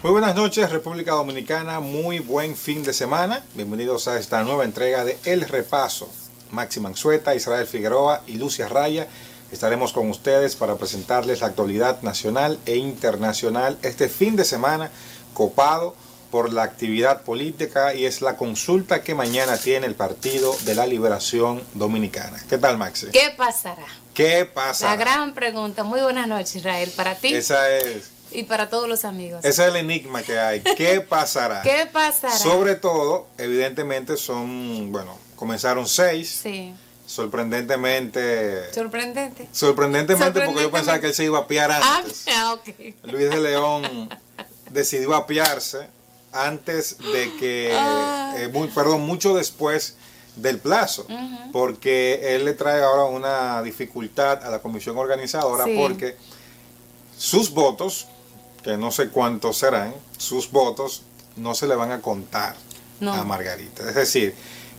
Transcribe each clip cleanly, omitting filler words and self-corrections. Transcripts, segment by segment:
Muy buenas noches, República Dominicana. Muy buen fin de semana. Bienvenidos a esta nueva entrega de El Repaso. Maxi Mansueta, Israel Figueroa y Lucia Raya estaremos con ustedes para presentarles la actualidad nacional e internacional este fin de semana copado por la actividad política, y es la consulta que mañana tiene el Partido de la Liberación Dominicana. ¿Qué tal, Maxi? ¿Qué pasará? ¿Qué pasará? La gran pregunta. Muy buenas noches, Israel, para ti. Esa es. Y para todos los amigos. Ese es el enigma que hay. ¿Qué pasará? ¿Qué pasará? Sobre todo, evidentemente comenzaron 6. Sí. Sorprendentemente, porque yo pensaba que él se iba a apiar antes. Okay. Luis de León decidió apiarse antes de que, mucho después del plazo, porque él le trae ahora una dificultad a la comisión organizadora, sí, porque sus votos, que no sé cuántos serán, sus votos no se le van a contar a Margarita. Es decir,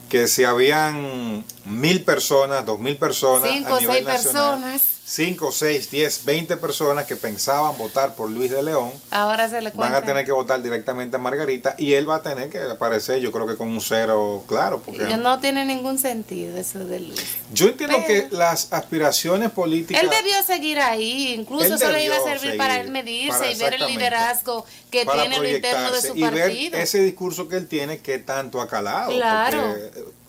que si habían 1,000 personas, 2,000 personas, 5 o 6 personas, 5, 6, 10, 20 personas que pensaban votar por Luis de León, ahora se le van a tener que votar directamente a Margarita, y él va a tener que aparecer, yo creo que con un 0 claro. Porque no tiene ningún sentido eso de Luis. Yo entiendo que las aspiraciones políticas... Él debió seguir ahí, incluso eso le iba a servir para él medirse y ver el liderazgo que tiene en lo interno de su partido. Y ver ese discurso que él tiene, que tanto ha calado. Claro.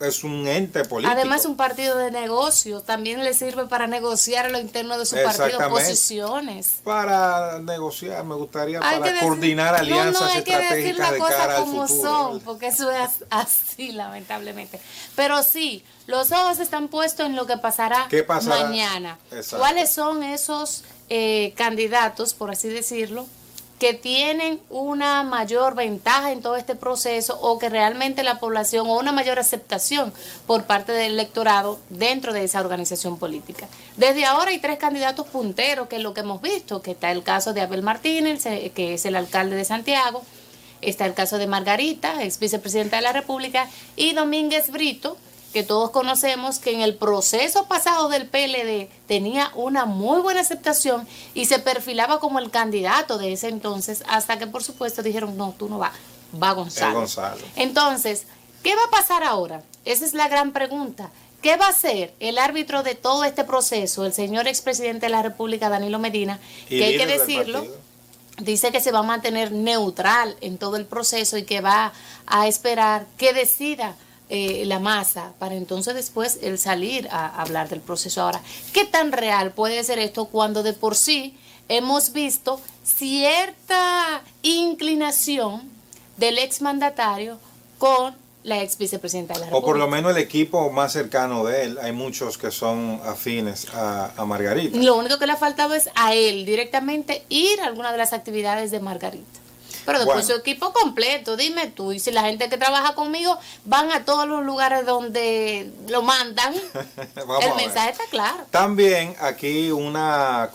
Es un ente político. Además, un partido de negocios también le sirve para negociar lo interno de su partido, posiciones. Para negociar, me gustaría, para coordinar alianzas estratégicas de cara al futuro. Son, porque eso es así, lamentablemente. Pero sí, los ojos están puestos en lo que pasará mañana. Exacto. ¿Cuáles son esos candidatos, por así decirlo, que tienen una mayor ventaja en todo este proceso, o que realmente la población, o una mayor aceptación por parte del electorado dentro de esa organización política? Desde ahora hay 3 candidatos punteros, que es lo que hemos visto, que está el caso de Abel Martínez, que es el alcalde de Santiago, está el caso de Margarita, ex vicepresidenta de la República, y Domínguez Brito, que todos conocemos que en el proceso pasado del PLD tenía una muy buena aceptación y se perfilaba como el candidato de ese entonces, hasta que por supuesto dijeron, no, tú no vas, va Gonzalo. Entonces, ¿qué va a pasar ahora? Esa es la gran pregunta. ¿Qué va a hacer el árbitro de todo este proceso, el señor expresidente de la República, Danilo Medina, que hay que decirlo, dice que se va a mantener neutral en todo el proceso y que va a esperar que decida la masa, para entonces después el salir a hablar del proceso? Ahora, ¿qué tan real puede ser esto cuando de por sí hemos visto cierta inclinación del exmandatario con la ex vicepresidenta de la República? O por lo menos el equipo más cercano de él, hay muchos que son afines a Margarita. Lo único que le ha faltado es a él directamente ir a alguna de las actividades de Margarita. Pero después su equipo completo, dime tú, y si la gente que trabaja conmigo van a todos los lugares donde lo mandan, el mensaje está claro. También aquí una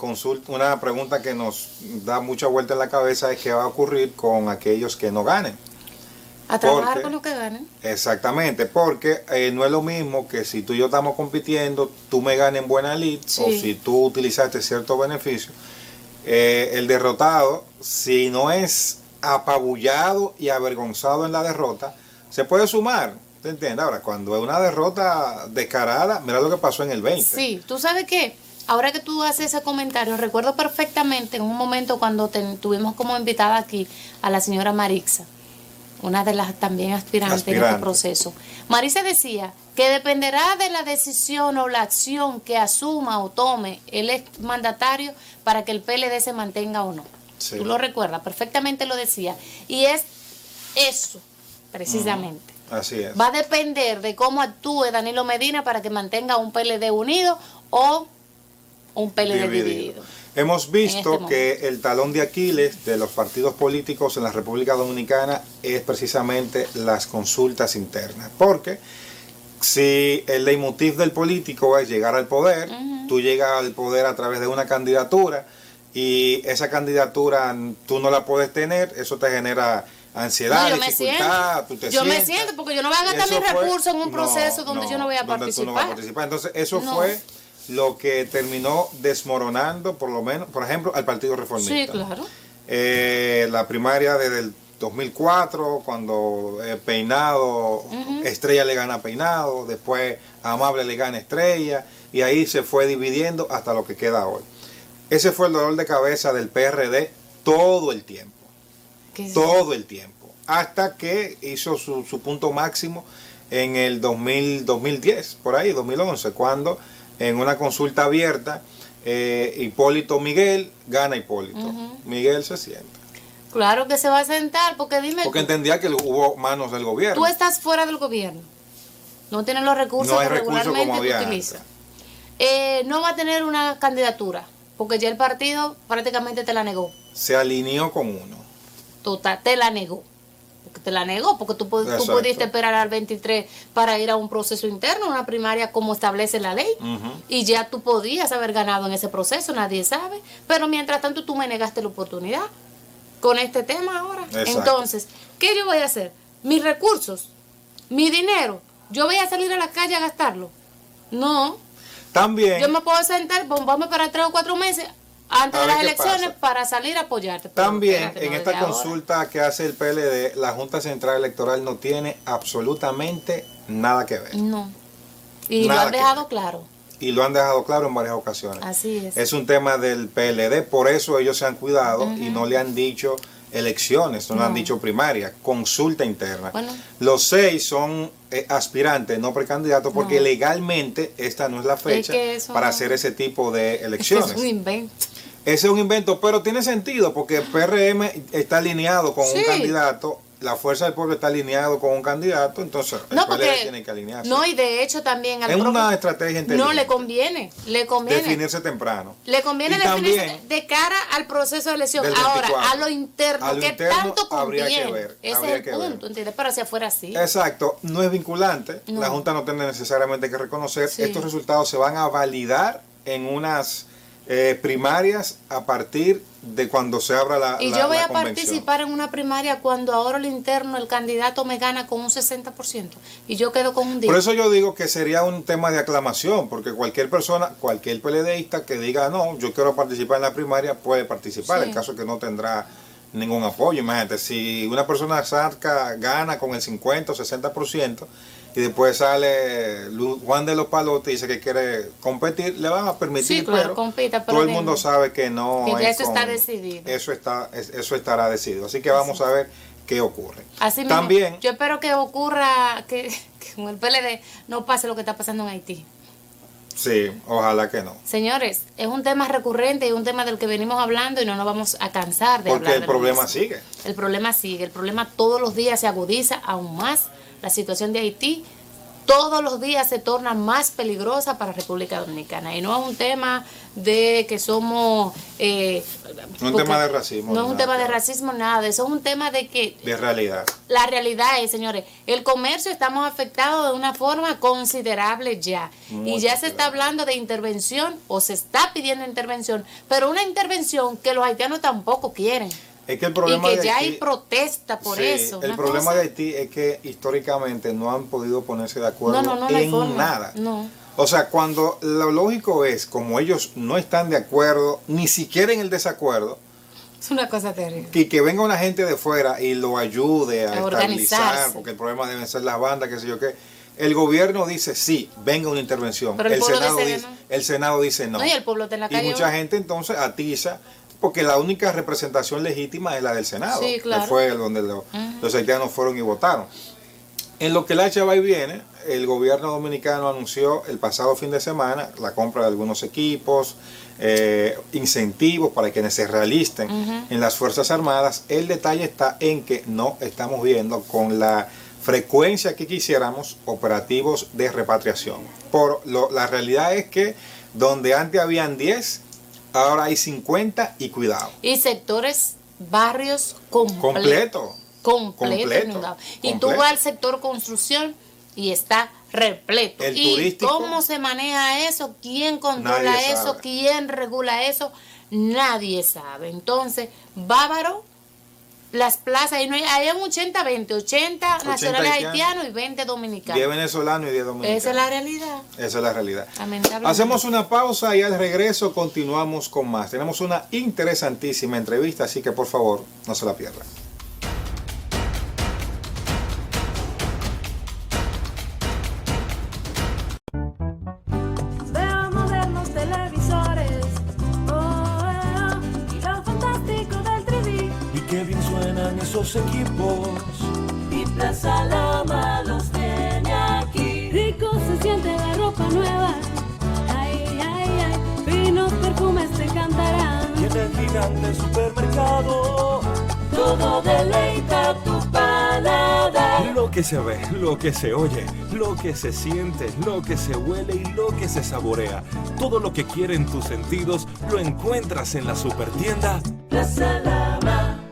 pregunta que nos da mucha vuelta en la cabeza es qué va a ocurrir con aquellos que no ganen. A trabajar con los que ganen. Exactamente, porque no es lo mismo que si tú y yo estamos compitiendo, tú me ganes en buena lid, o si tú utilizaste cierto beneficio, el derrotado, si no es apabullado y avergonzado en la derrota, se puede sumar, ¿te entiendes? Ahora, cuando es una derrota descarada, mira lo que pasó en el 20. Sí, tú sabes qué, ahora que tú haces ese comentario, recuerdo perfectamente en un momento cuando tuvimos como invitada aquí a la señora Marixa, una de las también aspirantes en este proceso. Marixa decía que dependerá de la decisión o la acción que asuma o tome el exmandatario para que el PLD se mantenga o no. Sí. Tú lo recuerdas, perfectamente lo decía. Y es eso, precisamente. Así es. Va a depender de cómo actúe Danilo Medina para que mantenga un PLD unido o un PLD dividido. Hemos visto que el talón de Aquiles de los partidos políticos en la República Dominicana es precisamente las consultas internas. Porque si el leitmotiv del político es llegar al poder, tú llegas al poder a través de una candidatura, y esa candidatura tú no la puedes tener, eso te genera ansiedad, dificultad, yo me siento, porque yo no voy a gastar mis recursos en un proceso donde yo no voy a participar. Entonces eso fue lo que terminó desmoronando, por lo menos, por ejemplo, al Partido Reformista. Sí, claro. la primaria desde el 2004, cuando Peinado, Estrella le gana a Peinado, después Amable le gana a Estrella, y ahí se fue dividiendo hasta lo que queda hoy. Ese fue el dolor de cabeza del PRD todo el tiempo. Todo el tiempo. Hasta que hizo su punto máximo en el 2010, por ahí, 2011, cuando en una consulta abierta, Hipólito Miguel gana Hipólito. Miguel se sienta. Claro que se va a sentar, porque dime. Porque entendía que hubo manos del gobierno. Tú estás fuera del gobierno. No tienes los recursos que regularmente tú utilizas. No va a tener una candidatura, porque ya el partido prácticamente te la negó. Se alineó con uno. Total, te la negó. Porque tú pudiste esperar al 23 para ir a un proceso interno, una primaria como establece la ley, y ya tú podías haber ganado en ese proceso, nadie sabe, pero mientras tanto tú me negaste la oportunidad con este tema ahora. Exacto. Entonces, ¿qué yo voy a hacer? Mis recursos, mi dinero, ¿yo voy a salir a la calle a gastarlo? No. También. Yo me puedo sentar, vamos para 3 o 4 meses antes de las elecciones para salir a apoyarte. También en esta consulta que hace el PLD, la Junta Central Electoral no tiene absolutamente nada que ver. No. Y lo han dejado claro. Y lo han dejado claro en varias ocasiones. Así es. Es un tema del PLD, por eso ellos se han cuidado y no le han dicho elecciones, no le han dicho primaria, consulta interna. Bueno. Los 6 son aspirantes, no precandidatos, porque legalmente esta no es la fecha para hacer ese tipo de elecciones. Es un invento. Ese es un invento, pero tiene sentido porque el PRM está alineado con un candidato, la Fuerza del Pueblo está alineado con un candidato, entonces el PLD tiene que alinearse. No, y de hecho también es una estrategia inteligente. No, le conviene. Definirse temprano. Le conviene definirse de cara al proceso de elección. Ahora, a lo interno, ¿qué tanto conviene? Habría que ver. Ese es el punto, ¿entiendes? Pero si fuera así. Exacto, no es vinculante. La Junta no tiene necesariamente que reconocer. Estos resultados se van a validar en unas primarias a partir de cuando se abra la Y yo voy a participar en una primaria cuando ahora lo interno el candidato me gana con un 60% y yo quedo con un 10%. Por eso yo digo que sería un tema de aclamación, porque cualquier persona, cualquier PLDista que diga no, yo quiero participar en la primaria, puede participar, en caso que no tendrá ningún apoyo. Imagínate, si una persona gana con el 50 o 60%, y después sale Juan de los Palotes y dice que quiere competir, le van a permitir, sí, claro, compita, pero todo el mundo sabe que no. Que ya eso está decidido. Eso estará decidido. Así que vamos a ver qué ocurre. Así mismo, también, yo espero que ocurra, que con el PLD no pase lo que está pasando en Haití. Sí, ojalá que no. Señores, es un tema recurrente y un tema del que venimos hablando y no nos vamos a cansar de hablar. Porque el problema sigue. El problema sigue. El problema todos los días se agudiza aún más. La situación de Haití todos los días se torna más peligrosa para República Dominicana. Y no es un tema de que somos... no es un tema de racismo. No es un tema de racismo, nada. Eso es un tema de que... De realidad. La realidad es, señores, el comercio estamos afectados de una forma considerable ya. Y ya se está hablando de intervención o se está pidiendo intervención, pero una intervención que los haitianos tampoco quieren. Es que el problema y que ya hay protesta por eso. El problema de Haití es que históricamente no han podido ponerse de acuerdo en nada. No. O sea, cuando lo lógico es, como ellos no están de acuerdo, ni siquiera en el desacuerdo, es una cosa terrible. Y que venga una gente de fuera y lo ayude a estabilizar, porque el problema deben ser las bandas, qué sé yo qué. El gobierno dice sí, venga una intervención. Pero el Senado dice no. Y el pueblo está en la calle. Y mucha gente entonces atiza, porque la única representación legítima es la del Senado, que fue donde los haitianos fueron y votaron. En lo que la echa va y viene, el gobierno dominicano anunció el pasado fin de semana la compra de algunos equipos, incentivos para quienes se realisten en las Fuerzas Armadas. El detalle está en que no estamos viendo con la frecuencia que quisiéramos operativos de repatriación. La realidad es que donde antes habían 10, ahora hay 50 y cuidado. Y sectores, barrios completo. Y tú vas al sector construcción y está repleto. El ¿Y turístico, cómo se maneja eso? ¿Quién controla eso? ¿Quién regula eso? Nadie sabe. Entonces, bávaro las plazas, ahí no hay un 80-20, 80 nacionales haitianos y 20 dominicanos. 10 venezolanos y 10 dominicanos. Esa es la realidad. Esa es la realidad. Lamentablemente. Hacemos una pausa y al regreso continuamos con más. Tenemos una interesantísima entrevista, así que por favor, no se la pierdan. Esos equipos y Plaza Lama los tiene aquí. Rico se siente la ropa nueva. Ay, ay, ay. Finos perfumes te cantarán. Y en el gigante supermercado todo deleita tu paladar. Lo que se ve, lo que se oye, lo que se siente, lo que se huele y lo que se saborea. Todo lo que quieren tus sentidos lo encuentras en la supertienda Plaza Lama.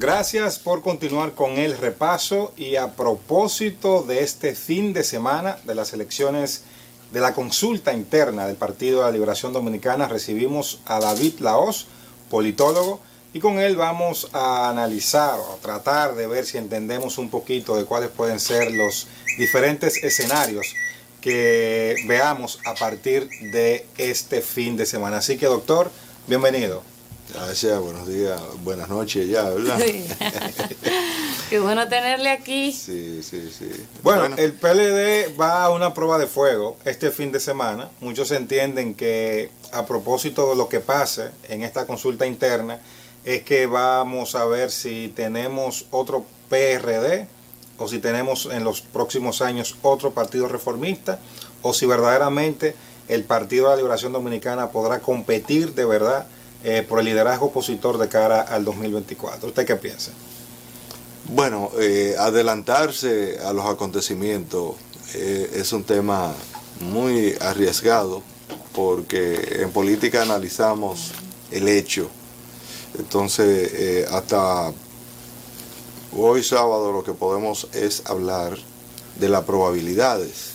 Gracias por continuar con el repaso y a propósito de este fin de semana de las elecciones de la consulta interna del Partido de la Liberación Dominicana, recibimos a David Lahoz, politólogo, y con él vamos a analizar o a tratar de ver si entendemos un poquito de cuáles pueden ser los diferentes escenarios que veamos a partir de este fin de semana. Así que, doctor, bienvenido. Gracias, buenos días, buenas noches ya, ¿verdad? Sí. Qué bueno tenerle aquí. Sí. Bueno, el PLD va a una prueba de fuego este fin de semana. Muchos entienden que a propósito de lo que pase en esta consulta interna, es que vamos a ver si tenemos otro PRD o si tenemos en los próximos años otro partido reformista o si verdaderamente el Partido de la Liberación Dominicana podrá competir de verdad por el liderazgo opositor de cara al 2024. ¿Usted qué piensa? Bueno, adelantarse a los acontecimientos es un tema muy arriesgado porque en política analizamos el hecho. Entonces, hasta hoy sábado lo que podemos es hablar de las probabilidades.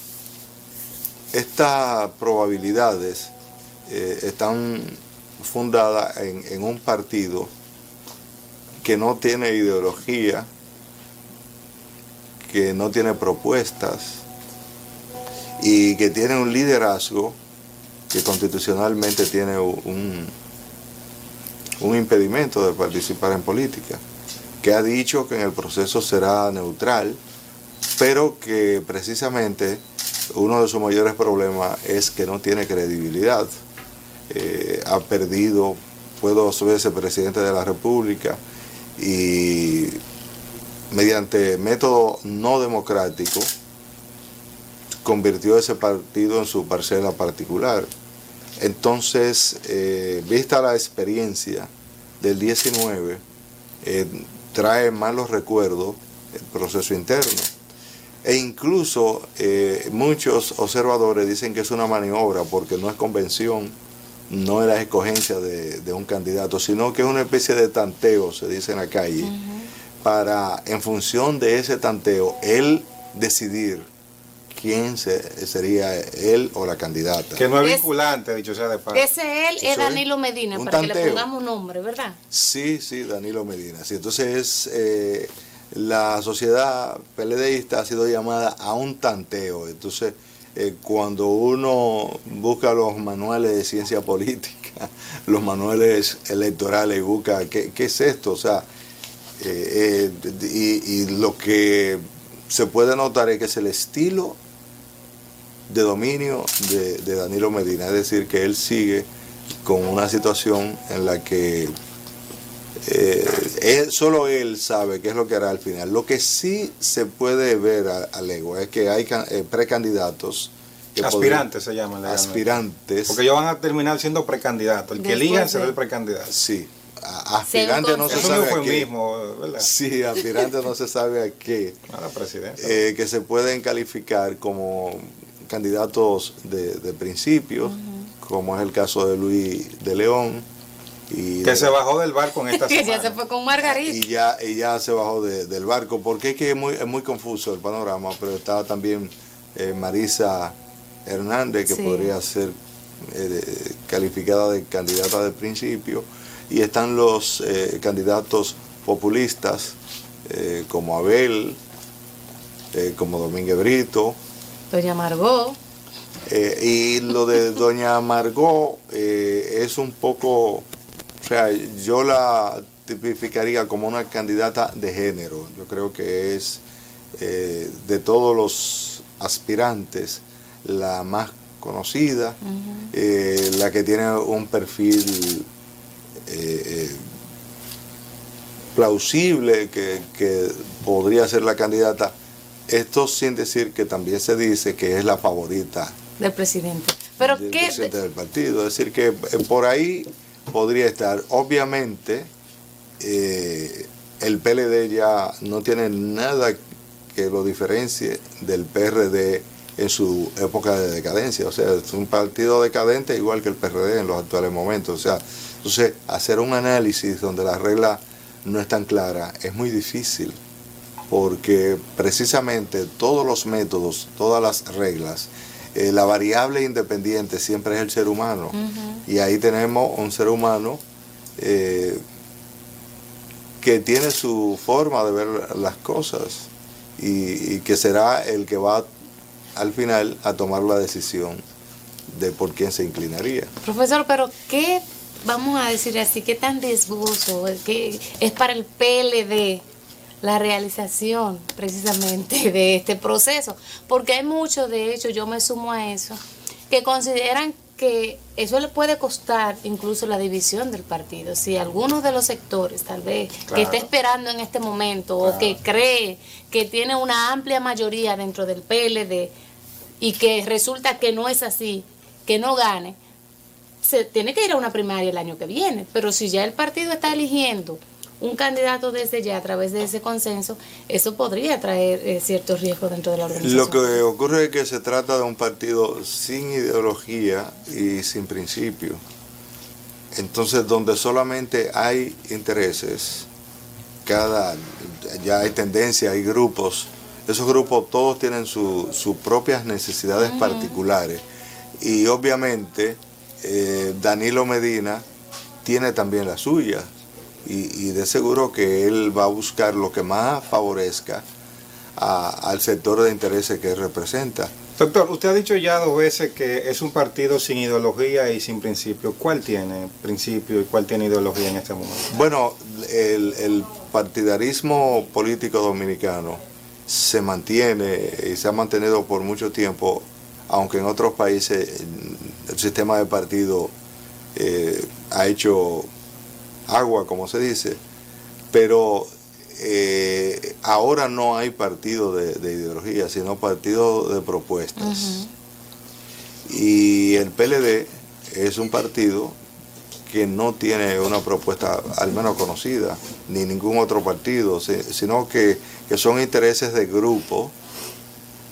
Estas probabilidades están fundada en un partido que no tiene ideología, que no tiene propuestas y que tiene un liderazgo que constitucionalmente tiene un impedimento de participar en política, que ha dicho que en el proceso será neutral, pero que precisamente uno de sus mayores problemas es que no tiene credibilidad. Ha perdido, fue 2 veces presidente de la República y mediante método no democrático convirtió ese partido en su parcela particular. Entonces, vista la experiencia del 19, trae malos recuerdos el proceso interno. E incluso muchos observadores dicen que es una maniobra porque no es convención, no es la escogencia de un candidato, sino que es una especie de tanteo, se dice en la calle, para, en función de ese tanteo, él decidir quién sería él o la candidata. Que no es vinculante, dicho sea de paso. Ese él es Danilo Medina, para tanteo. Que le pongamos un nombre, ¿verdad? Sí, Danilo Medina. Sí, entonces la sociedad PLDista ha sido llamada a un tanteo. Entonces, cuando uno busca los manuales de ciencia política, los manuales electorales y busca qué es esto, o sea, y lo que se puede notar es que es el estilo de dominio de Danilo Medina, es decir, que él sigue con una situación en la que solo él sabe qué es lo que hará al final. Lo que sí se puede ver a legua es que hay precandidatos. Aspirantes se llaman. Aspirantes. Porque ellos van a terminar siendo precandidatos. El que elijan será el precandidato. Sí. Aspirante no se sabe a qué. ¿Verdad? Sí, aspirante no se sabe a qué. A la presidencia. Que se pueden calificar como candidatos de principios, como es el caso de Luis de León. Que se bajó del barco en esta semana. Que ya se fue con Margarita. Y ya se bajó del barco, porque es que es muy confuso el panorama, pero está también Marisa Hernández, que podría ser calificada de candidata de principio, y están los candidatos populistas como Abel, como Domínguez Brito, doña Margot. Y lo de doña Margot es un poco, o sea, yo la tipificaría como una candidata de género. Yo creo que es de todos los aspirantes la más conocida, la que tiene un perfil plausible, que podría ser la candidata. Esto sin decir que también se dice que es la favorita del presidente. Pero del presidente del partido. Es decir, que por ahí podría estar. Obviamente, el PLD ya no tiene nada que lo diferencie del PRD en su época de decadencia. O sea, es un partido decadente igual que el PRD en los actuales momentos. O sea, entonces, hacer un análisis donde la regla no es tan clara es muy difícil, porque precisamente todos los métodos, todas las reglas, la variable independiente siempre es el ser humano. Y ahí tenemos un ser humano que tiene su forma de ver las cosas y que será el que va al final a tomar la decisión de por quién se inclinaría. Profesor, pero ¿qué, vamos a decir así, qué tan riesgoso que es para el PLD la realización precisamente de este proceso? Porque hay muchos, de hecho, yo me sumo a eso, que consideran que eso le puede costar incluso la división del partido. Si alguno de los sectores, tal vez, claro, que está esperando en este momento, claro, o que cree que tiene una amplia mayoría dentro del PLD y que resulta que no es así, que no gane, se tiene que ir a una primaria el año que viene. Pero si ya el partido está eligiendo un candidato desde ya a través de ese consenso, eso podría traer ciertos riesgos dentro de la organización. Lo que ocurre es que se trata de un partido sin ideología y sin principio. Entonces, donde solamente hay intereses, ya hay tendencias, hay grupos, esos grupos todos tienen sus propias necesidades particulares. Y obviamente Danilo Medina tiene también las suyas. Y de seguro que él va a buscar lo que más favorezca al sector de intereses que él representa. Doctor, usted ha dicho ya 2 veces que es un partido sin ideología y sin principio. ¿Cuál tiene principio y cuál tiene ideología en este momento? Bueno, el partidarismo político dominicano se mantiene y se ha mantenido por mucho tiempo, aunque en otros países el sistema de partido ha hecho agua, como se dice, pero ahora no hay partido de ideología, sino partido de propuestas. Y el PLD es un partido que no tiene una propuesta, al menos conocida, ni ningún otro partido, sino que son intereses de grupo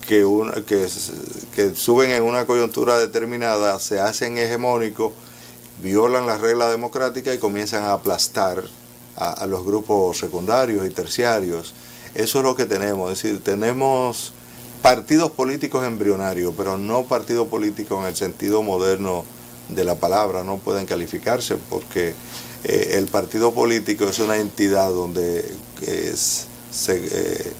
que suben en una coyuntura determinada, se hacen hegemónicos, violan las reglas democráticas y comienzan a aplastar a los grupos secundarios y terciarios. Eso es lo que tenemos, es decir, tenemos partidos políticos embrionarios, pero no partidos políticos en el sentido moderno de la palabra, no pueden calificarse, porque el partido político es una entidad donde se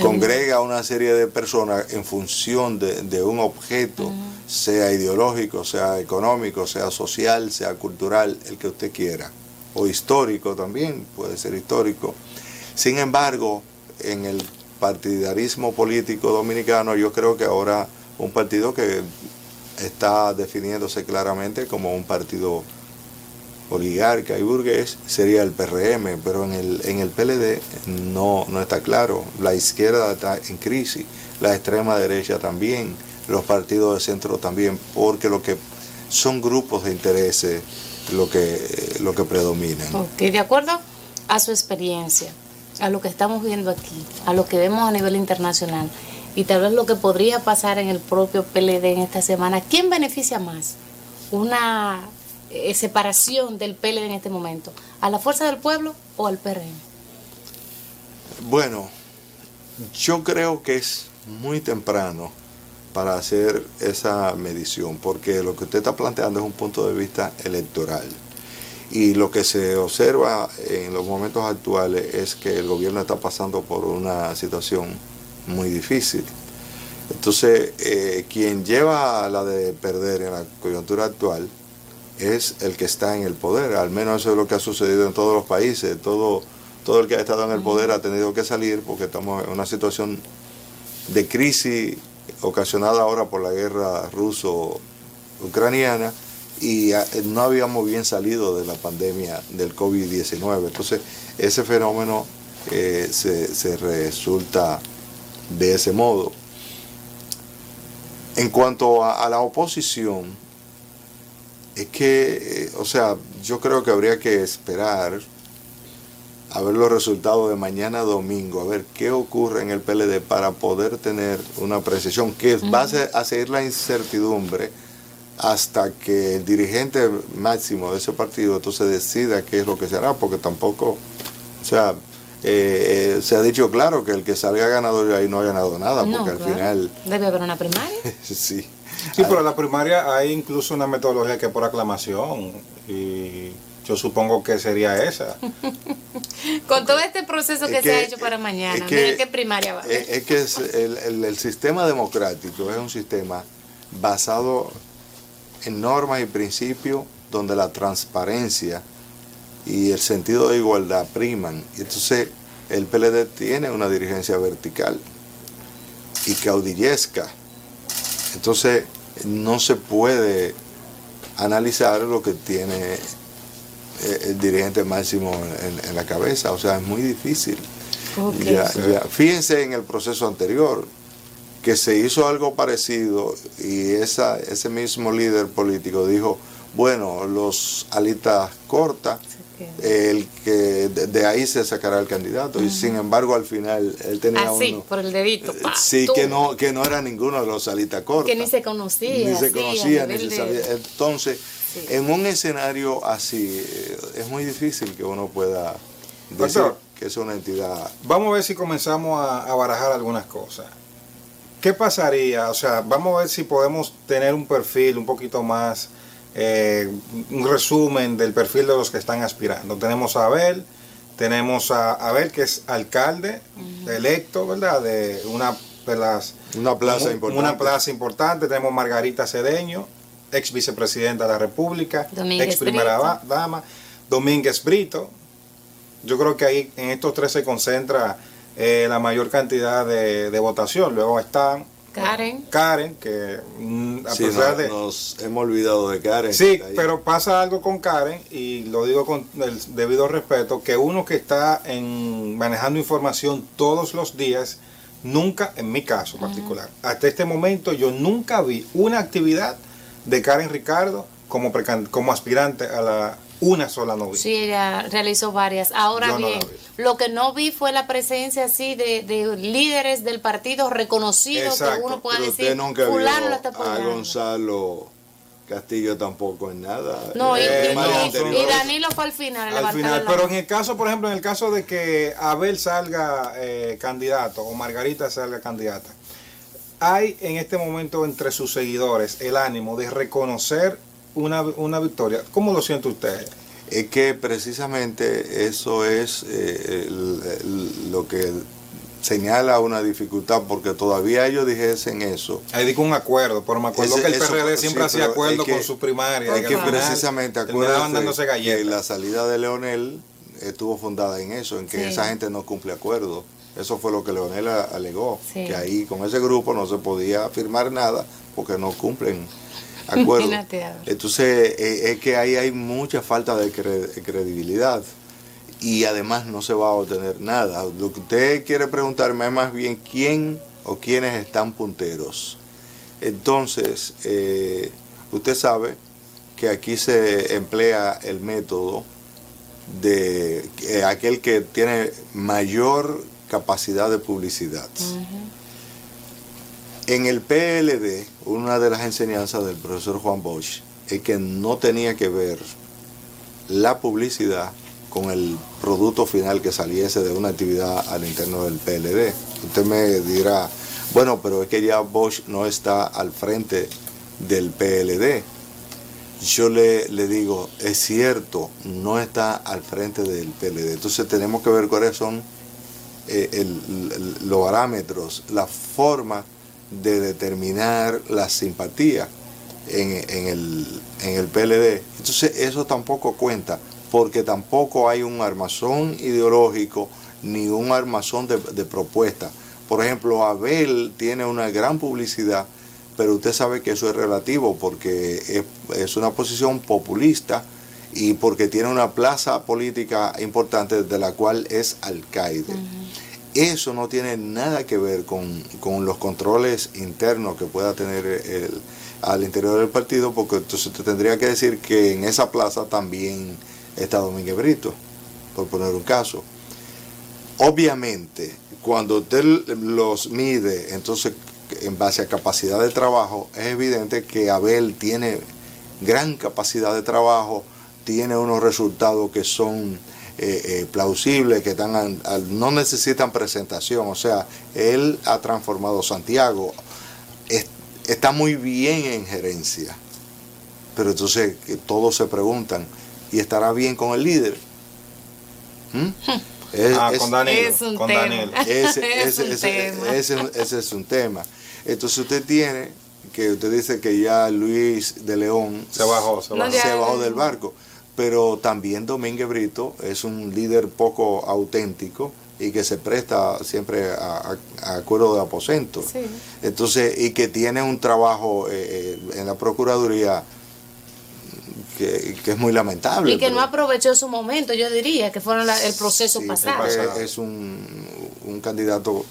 congrega una serie de personas en función de un objeto, sea ideológico, sea económico, sea social, sea cultural, el que usted quiera, o histórico también, puede ser histórico. Sin embargo, en el partidarismo político dominicano, yo creo que ahora un partido que está definiéndose claramente como un partido oligarca y burgués sería el PRM, pero en el PLD no está claro. La izquierda está en crisis, la extrema derecha también, los partidos de centro también, porque lo que son grupos de intereses lo que predominan. Ok, de acuerdo a su experiencia, a lo que estamos viendo aquí, a lo que vemos a nivel internacional y tal vez lo que podría pasar en el propio PLD en esta semana, ¿quién beneficia más? Una separación del PLD en este momento, ¿a la Fuerza del Pueblo o al PRM? Bueno, yo creo que es muy temprano para hacer esa medición, porque lo que usted está planteando es un punto de vista electoral. Y lo que se observa en los momentos actuales es que el gobierno está pasando por una situación muy difícil. Entonces, quien lleva la de perder en la coyuntura actual es el que está en el poder. Al menos eso es lo que ha sucedido en todos los países. Todo el que ha estado en el poder ha tenido que salir porque estamos en una situación de crisis ocasionada ahora por la guerra ruso-ucraniana y no habíamos bien salido de la pandemia del COVID-19. Entonces, ese fenómeno se resulta de ese modo. En cuanto a la oposición, es que, yo creo que habría que esperar a ver los resultados de mañana domingo, a ver qué ocurre en el PLD para poder tener una precisión, que va a seguir la incertidumbre hasta que el dirigente máximo de ese partido entonces decida qué es lo que se hará, porque tampoco, se ha dicho claro que el que salga ganador ahí no ha ganado nada, porque al final... Debe haber una primaria. Sí, pero en la primaria hay incluso una metodología que es por aclamación y yo supongo que sería esa. Con todo este proceso que se ha hecho para mañana, mire qué primaria va a haber. Es que el sistema democrático es un sistema basado en normas y principios donde la transparencia y el sentido de igualdad priman. Y entonces el PLD tiene una dirigencia vertical y caudillesca. Entonces no se puede analizar lo que tiene el dirigente máximo en la cabeza, o sea, es muy difícil. Okay. Fíjense en el proceso anterior, que se hizo algo parecido y ese mismo líder político dijo, bueno, los alitas cortas, el que de ahí se sacará el candidato, y sin embargo al final él tenía uno por el dedito, que no era ninguno de los alitas cortas, que ni se conocía, ni se sabía. Entonces, en un escenario así es muy difícil que uno pueda decir que es una entidad. Vamos a ver si comenzamos a barajar algunas cosas. ¿Qué pasaría? O sea, vamos a ver si podemos tener un perfil un poquito más, un resumen del perfil de los que están aspirando. Tenemos a Abel, que es alcalde electo, ¿verdad? De una plaza importante. Tenemos Margarita Cedeño, ex vicepresidenta de la República, ex primera dama, Domínguez Brito. Yo creo que ahí en estos tres se concentra la mayor cantidad de votación. Luego están Karen, que a pesar de... nos hemos olvidado de Karen. Sí, pero pasa algo con Karen, y lo digo con el debido respeto, que uno que está manejando información todos los días, nunca, en mi caso particular, hasta este momento yo nunca vi una actividad de Karen Ricardo como aspirante a una sola novia. Sí, ella realizó varias. Ahora bien, lo que no vi fue la presencia así de líderes del partido reconocidos. Exacto. Que uno pueda decir, usted nunca fulano lo está apoyando. A Gonzalo Castillo tampoco en nada. No, y Danilo fue al final. Pero en el caso, por ejemplo, en el caso de que Abel salga candidato o Margarita salga candidata, hay en este momento entre sus seguidores el ánimo de reconocer una victoria. ¿Cómo lo siente usted? Es que precisamente eso es lo que señala una dificultad, porque todavía ellos dijesen eso. Ahí digo un acuerdo, pero me acuerdo que el PRD siempre hacía acuerdo con su primaria. Es que precisamente acuérdense que la salida de Leonel estuvo fundada en eso, en que esa gente no cumple acuerdos. Eso fue lo que Leonel alegó, que ahí con ese grupo no se podía firmar nada porque no cumplen acuerdos. Entonces es que ahí hay mucha falta de credibilidad y además no se va a obtener nada. Lo que usted quiere preguntarme es más bien quién o quiénes están punteros. Entonces, usted sabe que aquí se emplea el método de aquel que tiene mayor capacidad de publicidad. En el PLD, una de las enseñanzas del profesor Juan Bosch es que no tenía que ver la publicidad con el producto final que saliese de una actividad al interno del PLD. Usted me dirá, Bueno, pero es que ya Bosch no está al frente del PLD. Yo le digo, es cierto, no está al frente del PLD. Entonces tenemos que ver cuáles son los parámetros, la forma de determinar la simpatía en el PLD. Entonces eso tampoco cuenta, porque tampoco hay un armazón ideológico ni un armazón de propuesta. Por ejemplo, Abel tiene una gran publicidad, pero usted sabe que eso es relativo, porque es una posición populista y porque tiene una plaza política importante de la cual es alcaide. Eso no tiene nada que ver con los controles internos que pueda tener al interior del partido, porque entonces te tendría que decir que en esa plaza también está Domínguez Brito, por poner un caso. Obviamente, cuando usted los mide, entonces en base a capacidad de trabajo, es evidente que Abel tiene gran capacidad de trabajo, tiene unos resultados que son plausibles, que no necesitan presentación. O sea, él ha transformado Santiago, está muy bien en gerencia, pero entonces todos se preguntan, ¿y estará bien con el líder? Con Danilo. Ese es un tema. Entonces usted dice que ya Luis de León se bajó del barco, pero también Domínguez Brito es un líder poco auténtico y que se presta siempre a acuerdo de aposento. Sí. Entonces, y que tiene un trabajo en la Procuraduría que es muy lamentable. Y que no aprovechó su momento, yo diría, que fueron el proceso pasado. Es un candidato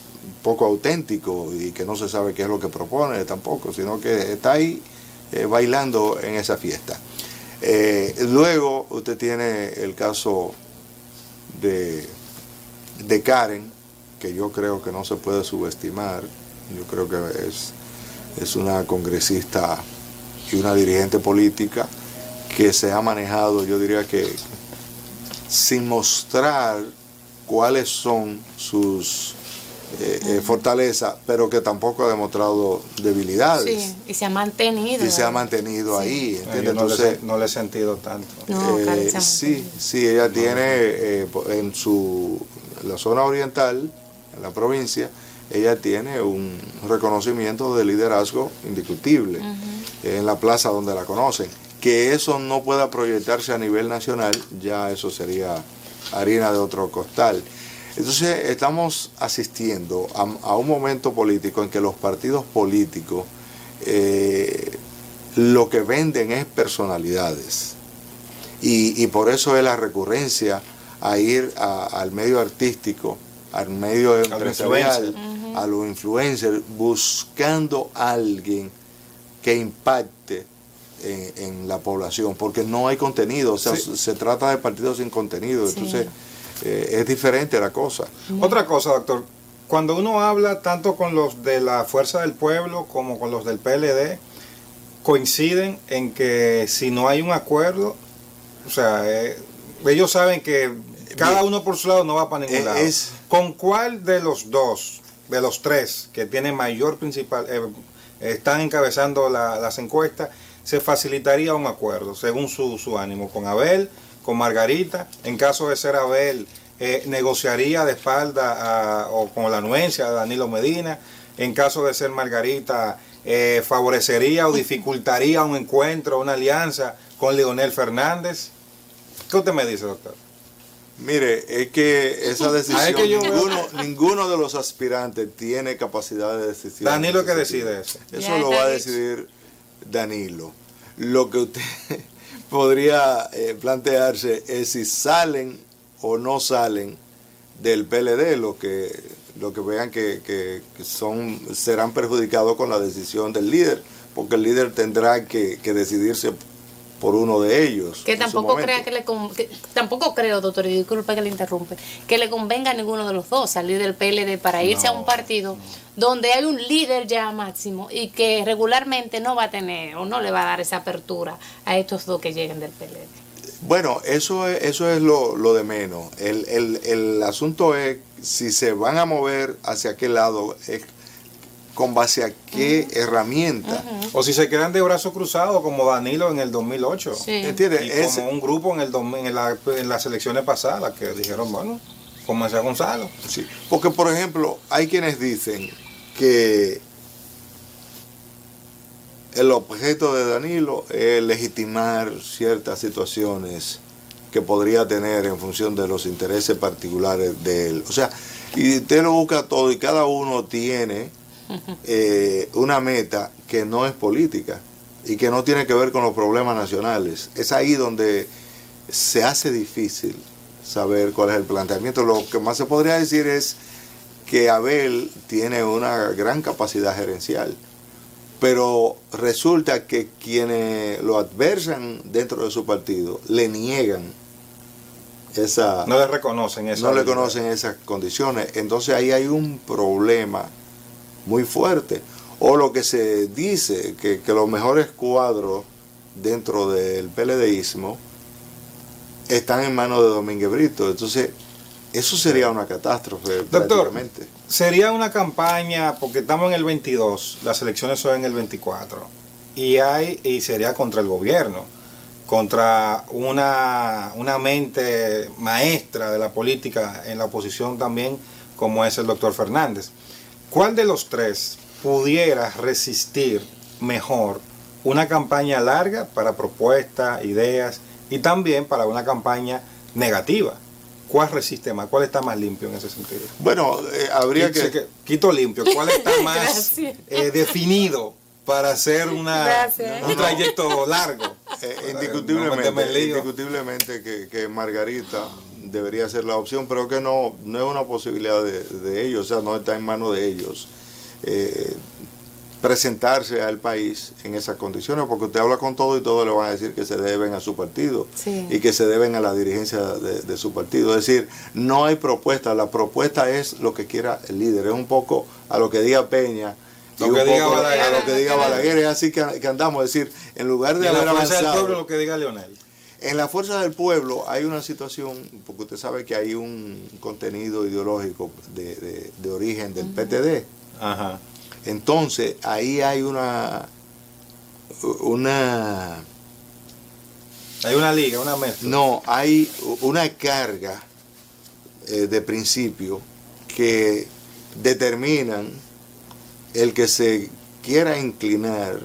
poco auténtico y que no se sabe qué es lo que propone tampoco, sino que está ahí bailando en esa fiesta. Luego usted tiene el caso de Karen, que yo creo que no se puede subestimar. Yo creo que es una congresista y una dirigente política que se ha manejado, yo diría que sin mostrar cuáles son sus fortalezas, pero que tampoco ha demostrado debilidades. Sí, y se ha mantenido. Y se ha mantenido ahí. Entonces, no le he sentido tanto. Sí, ella tiene en la zona oriental, en la provincia, ella tiene un reconocimiento de liderazgo indiscutible en la plaza donde la conocen. Que eso no pueda proyectarse a nivel nacional, ya eso sería harina de otro costal. Entonces estamos asistiendo a un momento político en que los partidos políticos lo que venden es personalidades. Y por eso es la recurrencia a ir al medio artístico, al medio empresarial, a los influencers, buscando a alguien que impacte en la población, porque no hay contenido. O sea, se trata de partidos sin contenido. Entonces es diferente la cosa. Otra cosa, doctor, cuando uno habla tanto con los de la Fuerza del Pueblo como con los del PLD, coinciden en que si no hay un acuerdo, o sea, ellos saben que cada uno por su lado no va para ningún lado. ¿Con cuál de los dos, de los tres que tienen mayor principal, están encabezando las encuestas, se facilitaría un acuerdo según su ánimo? ¿Con Abel, con Margarita? En caso de ser Abel, negociaría de espalda o con la anuencia de Danilo Medina. En caso de ser Margarita, favorecería o dificultaría un encuentro, una alianza con Leonel Fernández. ¿Qué usted me dice, doctor? Mire, es que esa decisión, ninguno de los aspirantes tiene capacidad de decisión. Danilo que decide eso. Eso lo va a decidir Danilo. Lo que usted podría plantearse es si salen o no salen del PLD, lo que vean que serán perjudicados con la decisión del líder, porque el líder tendrá que decidirse por uno de ellos. Que tampoco tampoco creo, doctor, y disculpe que le interrumpe, que le convenga a ninguno de los dos salir del PLD para irse a un partido donde hay un líder ya máximo y que regularmente no va a tener o no le va a dar esa apertura a estos dos que lleguen del PLD. Bueno, eso es lo de menos. El asunto es si se van a mover hacia aquel lado, con base a qué herramienta. O si se quedan de brazos cruzados como Danilo en el 2008. Sí. ¿Entiendes? Y como un grupo en las elecciones pasadas que dijeron, bueno, comencé a Gonzalo. Sí. Porque, por ejemplo, hay quienes dicen que el objeto de Danilo es legitimar ciertas situaciones que podría tener en función de los intereses particulares de él. O sea, y usted lo busca todo y cada uno tiene una meta que no es política y que no tiene que ver con los problemas nacionales. Es ahí donde se hace difícil saber cuál es el planteamiento. Lo que más se podría decir es que Abel tiene una gran capacidad gerencial, pero resulta que quienes lo adversan dentro de su partido le niegan esa... No le reconocen eso. No le conocen esas condiciones. Entonces ahí hay un problema muy fuerte. O lo que se dice, que los mejores cuadros dentro del PLDismo están en manos de Domínguez Brito. Entonces, eso sería una catástrofe. Doctor, prácticamente. Sería una campaña, porque estamos en el 22, las elecciones son en el 24, y sería contra el gobierno, contra una mente maestra de la política en la oposición también, como es el doctor Fernández. ¿Cuál de los tres pudiera resistir mejor una campaña larga para propuestas, ideas, y también para una campaña negativa? ¿Cuál resiste más? ¿Cuál está más limpio en ese sentido? Bueno, habría Quito limpio. ¿Cuál está más definido para hacer un trayecto largo? Indiscutiblemente que Margarita debería ser la opción, pero que no es una posibilidad de ellos, o sea, no está en manos de ellos presentarse al país en esas condiciones, porque usted habla con todo y todo le van a decir que se deben a su partido, sí, y que se deben a la dirigencia de su partido. Es decir, no hay propuesta, la propuesta es lo que quiera el líder, es un poco a lo que diga Peña, lo que diga Balaguer, a lo que diga Balaguer, es así que andamos, es decir, en lugar de haber avanzado... del pueblo, lo que diga Leonel. En la fuerza del pueblo hay una situación, porque usted sabe que hay un contenido ideológico de origen del PTD. Ajá. Entonces, ahí hay una hay una liga, una mezcla. No, hay una carga de principio que determinan el que se quiera inclinar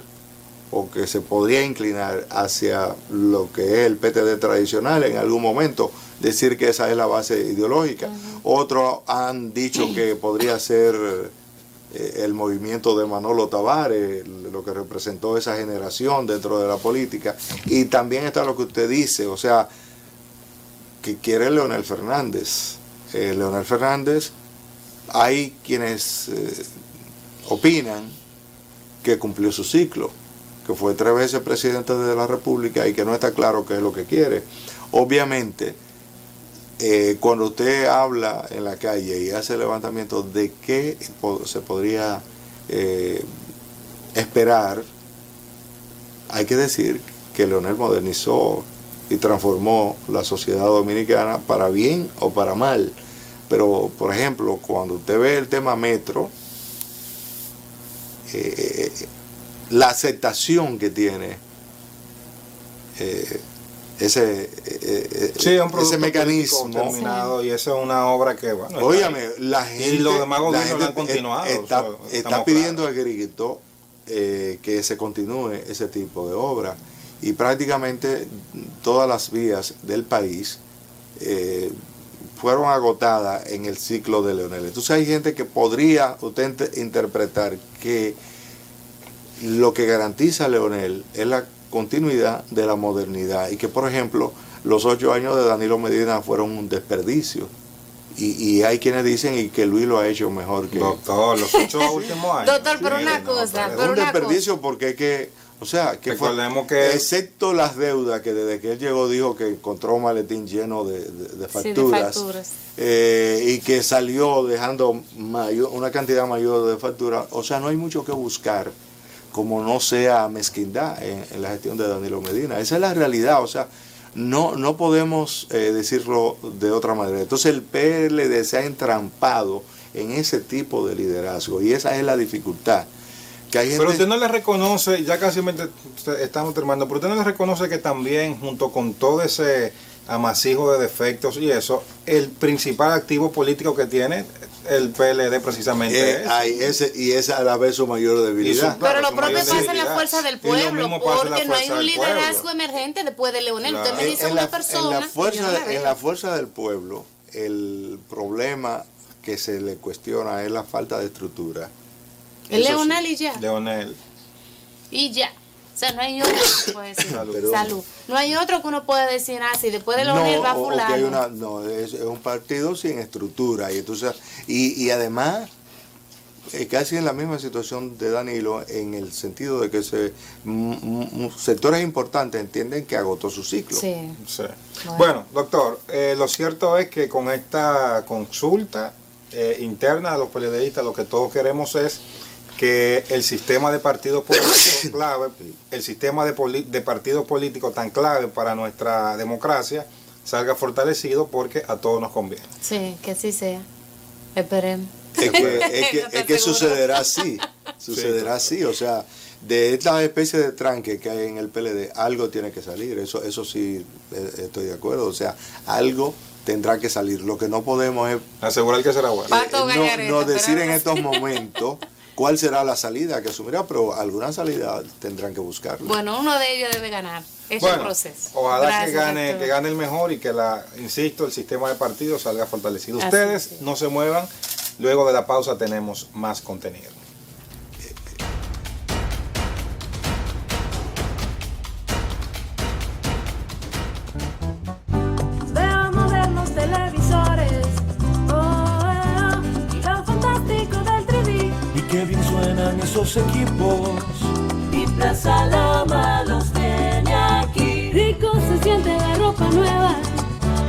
o que se podría inclinar hacia lo que es el PTD tradicional en algún momento, decir que esa es la base ideológica. Otros han dicho que podría ser el movimiento de Manolo Tavares, lo que representó esa generación dentro de la política. Y también está lo que usted dice, o sea, que quiere Leonel Fernández. Leonel Fernández, hay quienes opinan que cumplió su ciclo, que fue 3 veces presidente de la República y que no está claro qué es lo que quiere. Obviamente, cuando usted habla en la calle y hace levantamiento de qué se podría esperar, hay que decir que Leonel modernizó y transformó la sociedad dominicana para bien o para mal. Pero, por ejemplo, cuando usted ve el tema metro, la aceptación que tiene ese mecanismo terminado, y eso es una obra que, bueno, óyame, la gente, y los demás gobiernos lo han continuado, está pidiendo a grito que se continúe ese tipo de obra, y prácticamente todas las vías del país fueron agotadas en el ciclo de Leonel. Entonces hay gente que podría usted interpretar que lo que garantiza a Leonel es la continuidad de la modernidad, y que, por ejemplo, los 8 años de Danilo Medina fueron un desperdicio, y hay quienes dicen y que Luis lo ha hecho mejor que... Doctor, los 8 últimos años. Doctor, pero sí, una cosa, es un desperdicio porque es que, o sea, que recordemos que excepto las deudas, que desde que él llegó dijo que encontró un maletín lleno de facturas, sí, de facturas. Y que salió dejando una cantidad mayor de facturas, o sea, no hay mucho que buscar como no sea mezquindad en la gestión de Danilo Medina. Esa es la realidad, o sea, no podemos decirlo de otra manera. Entonces el PLD se ha entrampado en ese tipo de liderazgo. Y esa es la dificultad. Que hay gente... Pero usted no le reconoce, ya casi estamos terminando, pero usted no le reconoce que también, junto con todo ese amasijo de defectos y eso, el principal activo político que tiene el PLD precisamente y esa a la vez su mayor debilidad. Pero lo propio pasa en la fuerza del pueblo, porque no hay un liderazgo emergente después de Leonel. Usted me dice una persona. En la fuerza del pueblo, el problema que se le cuestiona es la falta de estructura. El Leonel y ya. Leonel. Y ya. O sea, no hay otro que puede decir. Salud. No hay otro que uno puede decir así. Después de Leonel va fulano. Es un partido sin estructura. Y entonces, y además, casi en la misma situación de Danilo, en el sentido de que sectores importantes entienden que agotó su ciclo. Sí. Bueno, doctor, lo cierto es que con esta consulta interna de los PLDistas, lo que todos queremos es que el sistema de partidos políticos clave, el sistema de partidos políticos tan clave para nuestra democracia, salga fortalecido, porque a todos nos conviene. Sí, que así sea. Esperemos. Es que sucederá así. Sucederá así. O sea, de esta especie de tranque que hay en el PLD, algo tiene que salir. Eso sí estoy de acuerdo. O sea, algo tendrá que salir. Lo que no podemos es asegurar que será bueno. No decir en estos momentos cuál será la salida que asumirá, pero alguna salida tendrán que buscar. Bueno, uno de ellos debe ganar. Es un proceso. Ojalá que gane el mejor y que insisto, el sistema de partidos salga fortalecido. Ustedes no se muevan. Luego de la pausa tenemos más contenido. Veo modernos televisores, y lo fantástico del 3D. Y qué bien suenan esos equipos. Y Plaza Lama los tiene aquí. Rico se siente la ropa nueva.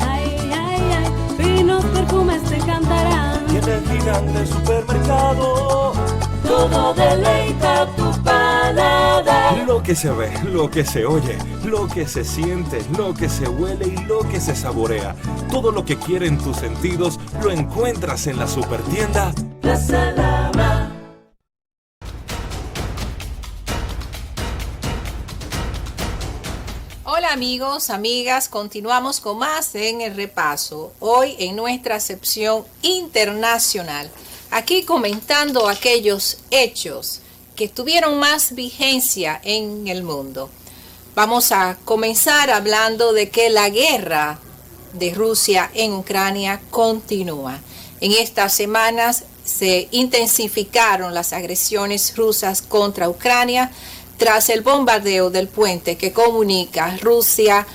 Ay, ay, ay, finos perfumes te cantarán. Y en el gigante supermercado, Todo deleita tu paladar. lo que se ve, lo que se oye, lo que se siente, lo que se huele y lo que se saborea. Todo lo que quieren tus sentidos lo encuentras en la supertienda Plaza Lama. Hola amigos, amigas, continuamos con más en el repaso. Hoy en nuestra sección internacional, aquí comentando aquellos hechos que tuvieron más vigencia en el mundo. Vamos a comenzar hablando de que la guerra de Rusia en Ucrania continúa. En estas semanas se intensificaron las agresiones rusas contra Ucrania tras el bombardeo del puente que comunica Rusia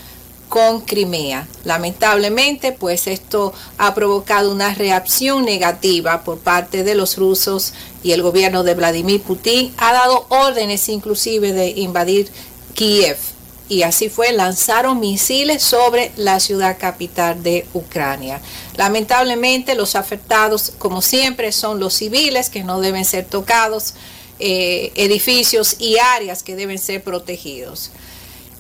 con Crimea. Lamentablemente, pues esto ha provocado una reacción negativa por parte de los rusos, y el gobierno de Vladimir Putin ha dado órdenes inclusive de invadir Kiev. Y así fue, lanzaron misiles sobre la ciudad capital de Ucrania. Lamentablemente, los afectados, como siempre, son los civiles, que no deben ser tocados, edificios y áreas que deben ser protegidos.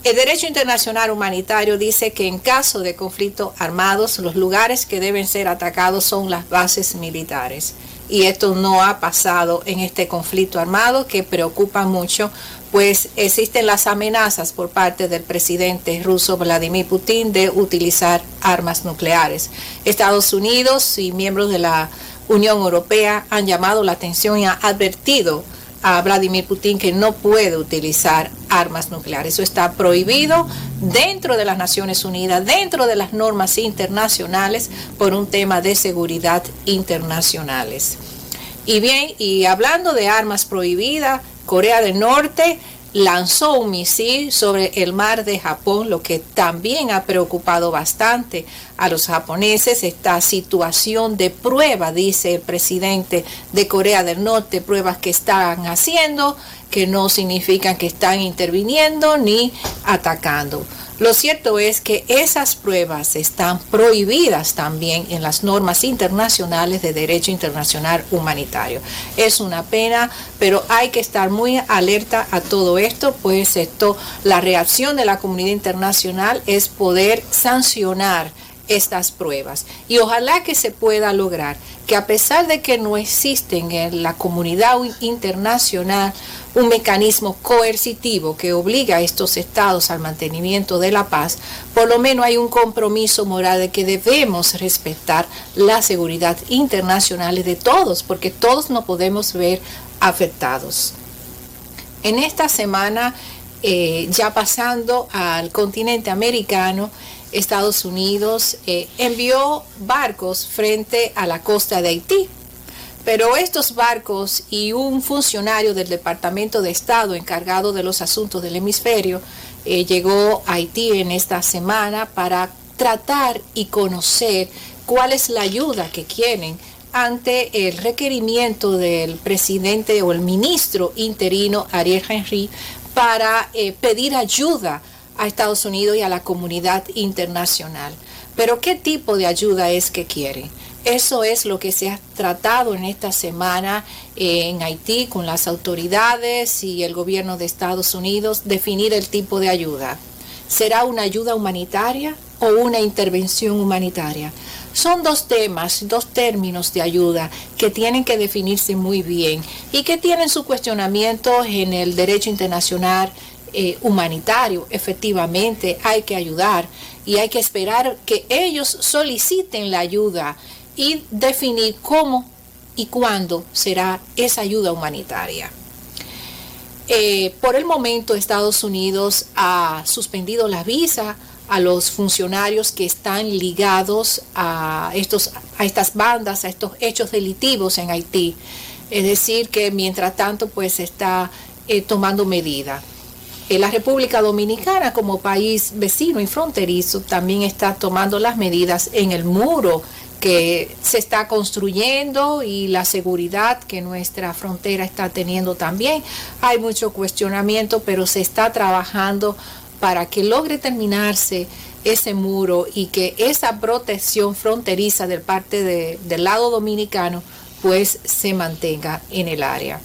El derecho internacional humanitario dice que en caso de conflictos armados, los lugares que deben ser atacados son las bases militares. Y esto no ha pasado en este conflicto armado, que preocupa mucho, pues existen las amenazas por parte del presidente ruso Vladimir Putin de utilizar armas nucleares. Estados Unidos y miembros de la Unión Europea han llamado la atención y han advertido a Vladimir Putin que no puede utilizar armas nucleares. Eso está prohibido dentro de las Naciones Unidas, dentro de las normas internacionales, por un tema de seguridad internacionales. Y bien, y hablando de armas prohibidas, Corea del Norte lanzó un misil sobre el mar de Japón, lo que también ha preocupado bastante a los japoneses. Esta situación de prueba, dice el presidente de Corea del Norte, pruebas que están haciendo, que no significan que están interviniendo ni atacando. Lo cierto es que esas pruebas están prohibidas también en las normas internacionales de derecho internacional humanitario. Es una pena, pero hay que estar muy alerta a todo esto, pues la reacción de la comunidad internacional es poder sancionar estas pruebas. Y ojalá que se pueda lograr que, a pesar de que no existen en la comunidad internacional un mecanismo coercitivo que obliga a estos estados al mantenimiento de la paz, por lo menos hay un compromiso moral de que debemos respetar la seguridad internacional de todos, porque todos nos podemos ver afectados. En esta semana, ya pasando al continente americano, Estados Unidos envió barcos frente a la costa de Haití. Pero estos barcos y un funcionario del Departamento de Estado encargado de los asuntos del hemisferio llegó a Haití en esta semana para tratar y conocer cuál es la ayuda que quieren ante el requerimiento del presidente o el ministro interino Ariel Henry para pedir ayuda a Estados Unidos y a la comunidad internacional. Pero ¿qué tipo de ayuda es que quieren? Eso es lo que se ha tratado en esta semana en Haití con las autoridades y el gobierno de Estados Unidos, definir el tipo de ayuda. ¿Será una ayuda humanitaria o una intervención humanitaria? Son dos temas, dos términos de ayuda que tienen que definirse muy bien y que tienen su cuestionamiento en el derecho internacional humanitario. Efectivamente, hay que ayudar y hay que esperar que ellos soliciten la ayuda y definir cómo y cuándo será esa ayuda humanitaria. Por el momento, Estados Unidos ha suspendido la visa a los funcionarios que están ligados a estas bandas, a estos hechos delictivos en Haití. Es decir, que mientras tanto pues está tomando medidas. La República Dominicana, como país vecino y fronterizo, también está tomando las medidas en el muro que se está construyendo y la seguridad que nuestra frontera está teniendo también. Hay mucho cuestionamiento, pero se está trabajando para que logre terminarse ese muro y que esa protección fronteriza del lado dominicano pues se mantenga en el área.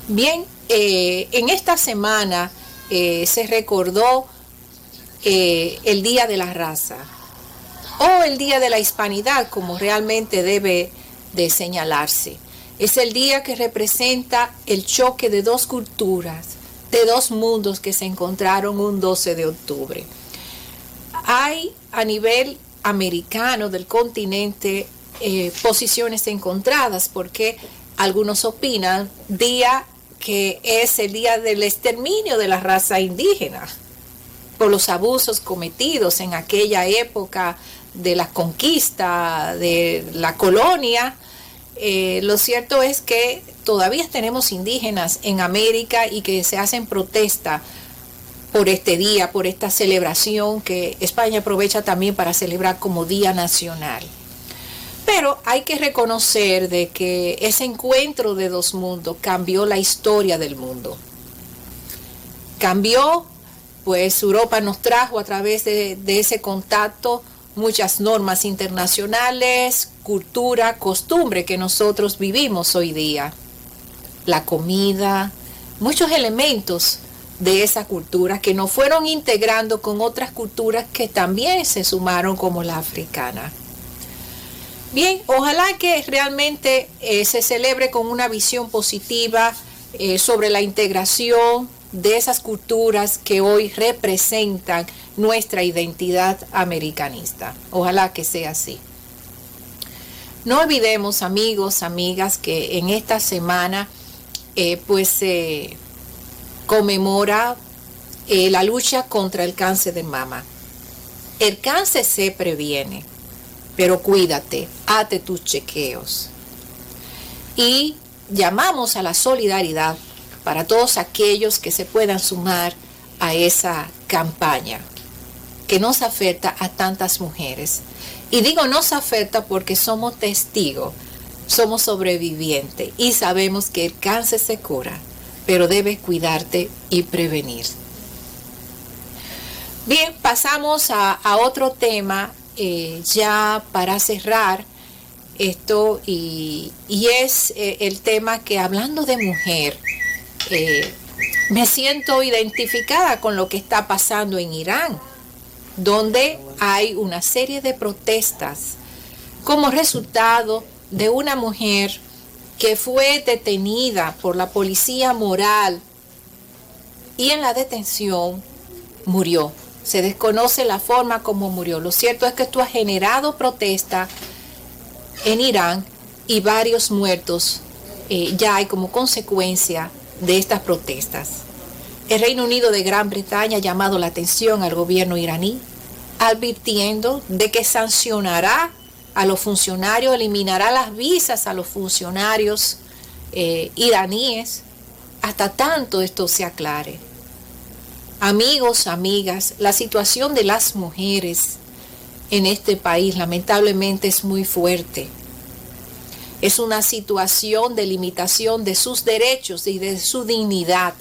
Bien, en esta semana se recordó el Día de la Raza o el Día de la Hispanidad, como realmente debe de señalarse. Es el día que representa el choque de dos culturas, de dos mundos que se encontraron un 12 de octubre. Hay a nivel americano del continente posiciones encontradas, porque algunos opinan día que es el día del exterminio de la raza indígena por los abusos cometidos en aquella época de la conquista, de la colonia. Lo cierto es que todavía tenemos indígenas en América y que se hacen protesta por este día, por esta celebración que España aprovecha también para celebrar como Día Nacional. Pero hay que reconocer de que ese encuentro de dos mundos cambió la historia del mundo. Cambió, pues Europa nos trajo a través de ese contacto muchas normas internacionales, cultura, costumbre que nosotros vivimos hoy día. La comida, muchos elementos de esa cultura que nos fueron integrando con otras culturas que también se sumaron, como la africana. Bien, ojalá que realmente se celebre con una visión positiva sobre la integración de esas culturas que hoy representan nuestra identidad americanista. Ojalá que sea así. No olvidemos, amigos, amigas, que en esta semana pues se conmemora la lucha contra el cáncer de mama. El cáncer se previene, pero cuídate, hazte tus chequeos. Y llamamos a la solidaridad para todos aquellos que se puedan sumar a esa campaña que nos afecta a tantas mujeres. Y digo nos afecta porque somos testigos, somos sobrevivientes y sabemos que el cáncer se cura, pero debes cuidarte y prevenir. Bien, pasamos a otro tema ya para cerrar esto y es el tema que, hablando de mujer, me siento identificada con lo que está pasando en Irán. donde hay una serie de protestas como resultado de una mujer que fue detenida por la policía moral y en la detención murió. Se desconoce la forma como murió. Lo cierto es que esto ha generado protesta en Irán y varios muertos ya hay como consecuencia de estas protestas. El Reino Unido de Gran Bretaña ha llamado la atención al gobierno iraní, advirtiendo de que sancionará a los funcionarios, eliminará las visas a los funcionarios iraníes hasta tanto esto se aclare. Amigos, amigas, la situación de las mujeres en este país lamentablemente es muy fuerte. Es una situación de limitación de sus derechos y de su dignidad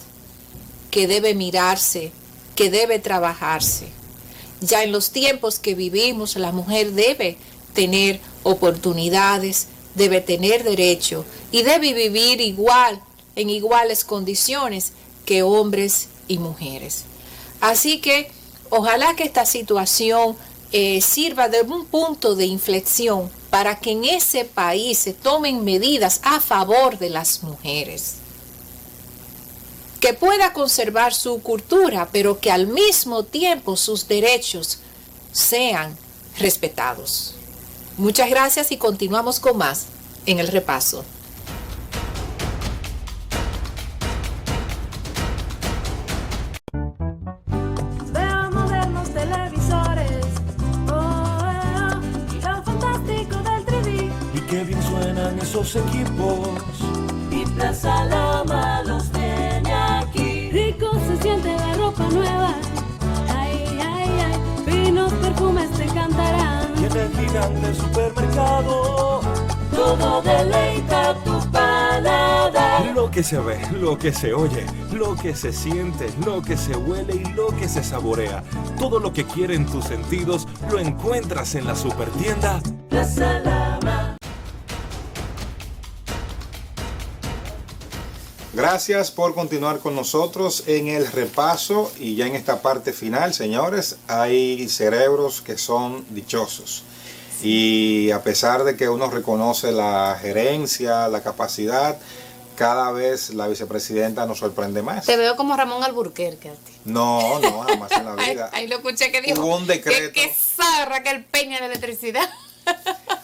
que debe mirarse, que debe trabajarse. Ya en los tiempos que vivimos, la mujer debe tener oportunidades, debe tener derecho y debe vivir igual, en iguales condiciones que hombres y mujeres. Así que ojalá que esta situación sirva de un punto de inflexión para que en ese país se tomen medidas a favor de las mujeres, que pueda conservar su cultura, pero que al mismo tiempo sus derechos sean respetados. Muchas gracias y continuamos con más en el repaso. Veo modernos televisores, y lo fantástico del 3D. Y qué bien suenan esos equipos. Y Plaza Lama los tiene aquí. Rico se siente la ropa nueva. Ay, ay, ay, finos perfumes te encantarán. Y en el gigante supermercado, Todo deleita tu paladar. lo que se ve, lo que se oye, lo que se siente, lo que se huele y lo que se saborea. Todo lo que quieren tus sentidos lo encuentras en la supertienda Plaza Lama. Gracias por continuar con nosotros en el repaso y ya en esta parte final, señores, hay cerebros que son dichosos. Y a pesar de que uno reconoce la gerencia, la capacidad, cada vez la vicepresidenta nos sorprende más. Te veo como Ramón Alburquerque a ti. No, jamás en la vida. Ahí lo escuché que dijo. Hubo un decreto. Que sabe Raquel Peña de electricidad.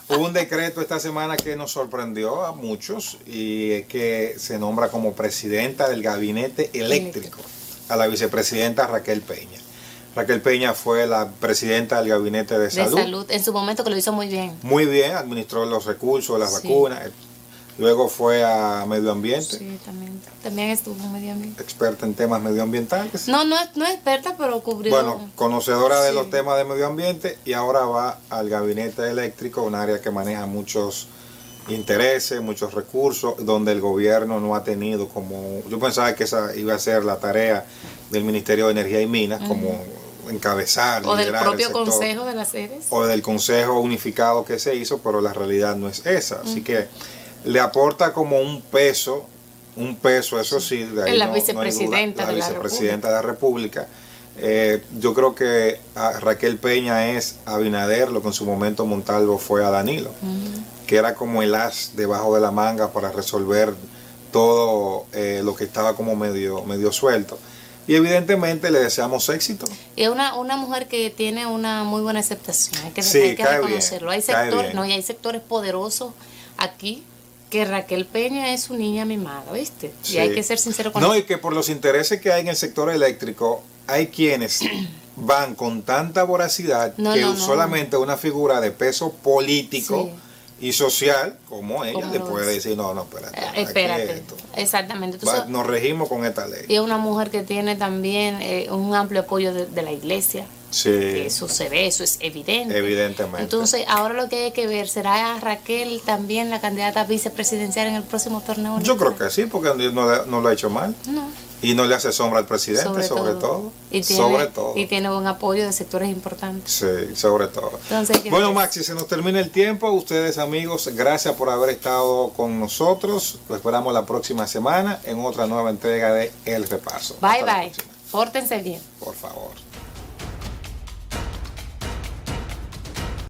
Hubo un decreto esta semana que nos sorprendió a muchos y que se nombra como presidenta del gabinete eléctrico a la vicepresidenta Raquel Peña. Raquel Peña fue la presidenta del gabinete de salud. En su momento, que lo hizo muy bien. Muy bien, administró los recursos, las vacunas. Luego fue a medio ambiente. Sí, también estuvo en medio ambiente. Experta en temas medioambientales. No es experta, pero cubrió. Bueno, conocedora de los temas de medio ambiente y ahora va al gabinete eléctrico, un área que maneja muchos intereses, muchos recursos, donde el gobierno no ha tenido como... Yo pensaba que esa iba a ser la tarea del Ministerio de Energía y Minas, como encabezar, o del propio el sector, Consejo de las Sedes. o del Consejo Unificado que se hizo, pero la realidad no es esa. Así que le aporta como un peso, eso sí, de ahí en la no vicepresidenta, hay duda, la vicepresidenta de la República. Yo creo que a Raquel Peña es Abinader lo que en su momento Montalvo fue a Danilo, que era como el as debajo de la manga para resolver todo lo que estaba como medio suelto. Y evidentemente le deseamos éxito. Y es una mujer que tiene una muy buena aceptación, hay que reconocerlo. Hay sectores poderosos aquí, que Raquel Peña es su niña mimada, ¿viste? Sí. Y hay que ser sincero con eso. Y que por los intereses que hay en el sector eléctrico, hay quienes van con tanta voracidad solamente una figura de peso político y social como ella le puede decir, espérate. Exactamente. Entonces, nos regimos con esta ley. Y es una mujer que tiene también un amplio apoyo de la iglesia. Sí. Eso se ve, eso es evidente. Evidentemente. Entonces, ahora lo que hay que ver, ¿será Raquel también la candidata vicepresidencial en el próximo torneo? Yo creo que sí, porque no lo ha hecho mal. No. Y no le hace sombra al presidente, sobre todo. Y tiene buen apoyo de sectores importantes. Sí, sobre todo. Entonces, bueno, Maxi, se nos termina el tiempo. Ustedes, amigos, gracias por haber estado con nosotros. Lo esperamos la próxima semana en otra nueva entrega de El Repaso. Bye. Pórtense bien. Por favor.